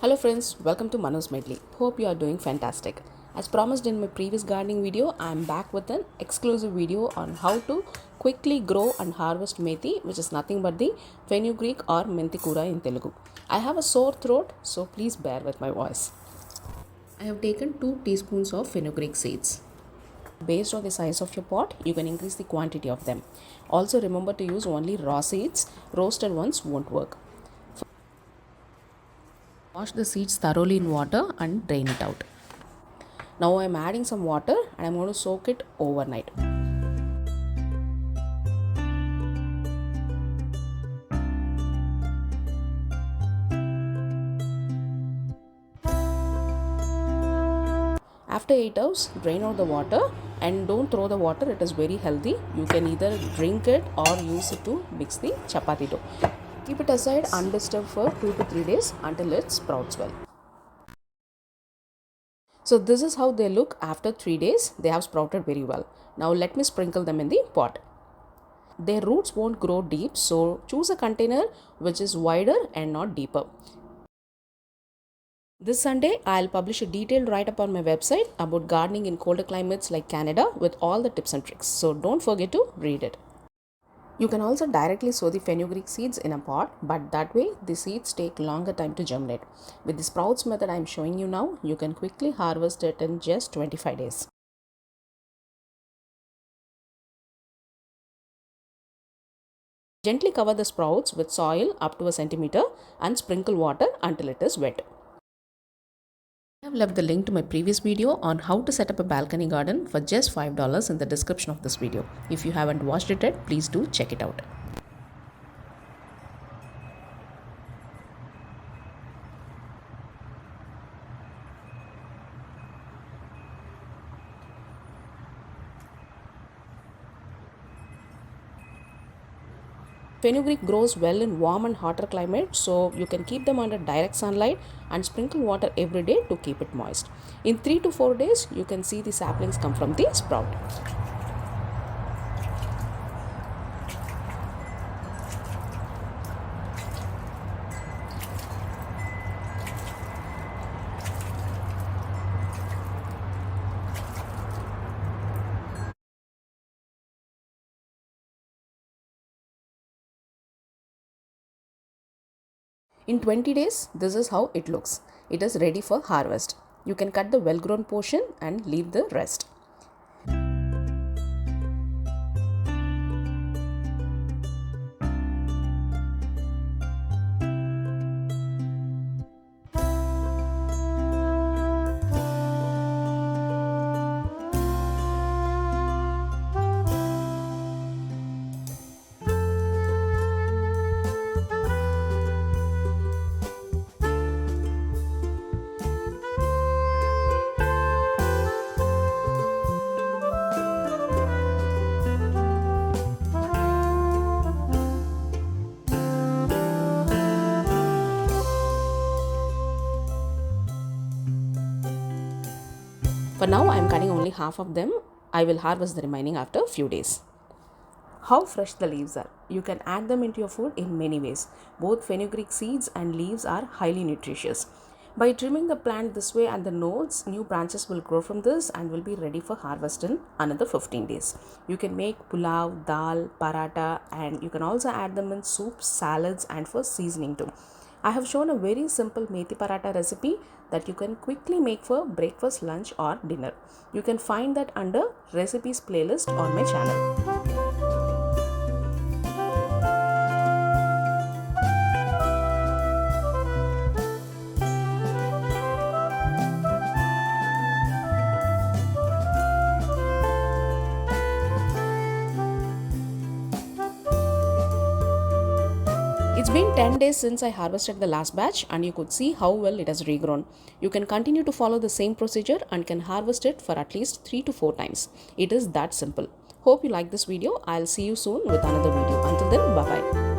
Hello friends, welcome to Manu's Medley. Hope you are doing fantastic. As promised in my previous gardening video, I am back with an exclusive video on how to quickly grow and harvest methi, which is nothing but the fenugreek or mentikura in Telugu. I have a sore throat, so please bear with my voice. I have taken 2 teaspoons of fenugreek seeds. Based on the size of your pot, you can increase the quantity of them. Also remember to use only raw seeds, roasted ones won't work. Wash the seeds thoroughly in water and drain it out. Now I am adding some water and I am going to soak it overnight. After 8 hours, drain out the water and don't throw the water, it is very healthy. You can either drink it or use it to mix the chapati dough. Keep it aside undisturbed for 2 to 3 days until it sprouts well. So this is how they look after 3 days. They have sprouted very well. Now let me sprinkle them in the pot. Their roots won't grow deep, so choose a container which is wider and not deeper. This Sunday, I'll publish a detailed write-up on my website about gardening in colder climates like Canada with all the tips and tricks. So don't forget to read it. You can also directly sow the fenugreek seeds in a pot, but that way the seeds take longer time to germinate. With the sprouts method I'm showing you now, you can quickly harvest it in just 25 days. Gently cover the sprouts with soil up to a centimeter and sprinkle water until it is wet. I have left the link to my previous video on how to set up a balcony garden for just $5 in the description of this video. If you haven't watched it yet, please do check it out. Fenugreek grows well in warm and hotter climates, so you can keep them under direct sunlight and sprinkle water every day to keep it moist. In 3 to 4 days, you can see the saplings come from the sprout. In 20 days, this is how it looks. It is ready for harvest. You can cut the well-grown portion and leave the rest. For now, I am cutting only half of them. I will harvest the remaining after a few days. How fresh the leaves are. You can add them into your food in many ways. Both fenugreek seeds and leaves are highly nutritious. By trimming the plant this way at the nodes, new branches will grow from this and will be ready for harvest in another 15 days. You can make pulao, dal, paratha, and you can also add them in soups, salads, and for seasoning too. I have shown a very simple methi paratha recipe that you can quickly make for breakfast, lunch or dinner. You can find that under recipes playlist on my channel. It's been 10 days since I harvested the last batch and you could see how well it has regrown. You can continue to follow the same procedure and can harvest it for at least 3 to 4 times. It is that simple. Hope you like this video. I'll see you soon with another video. Until then, bye bye.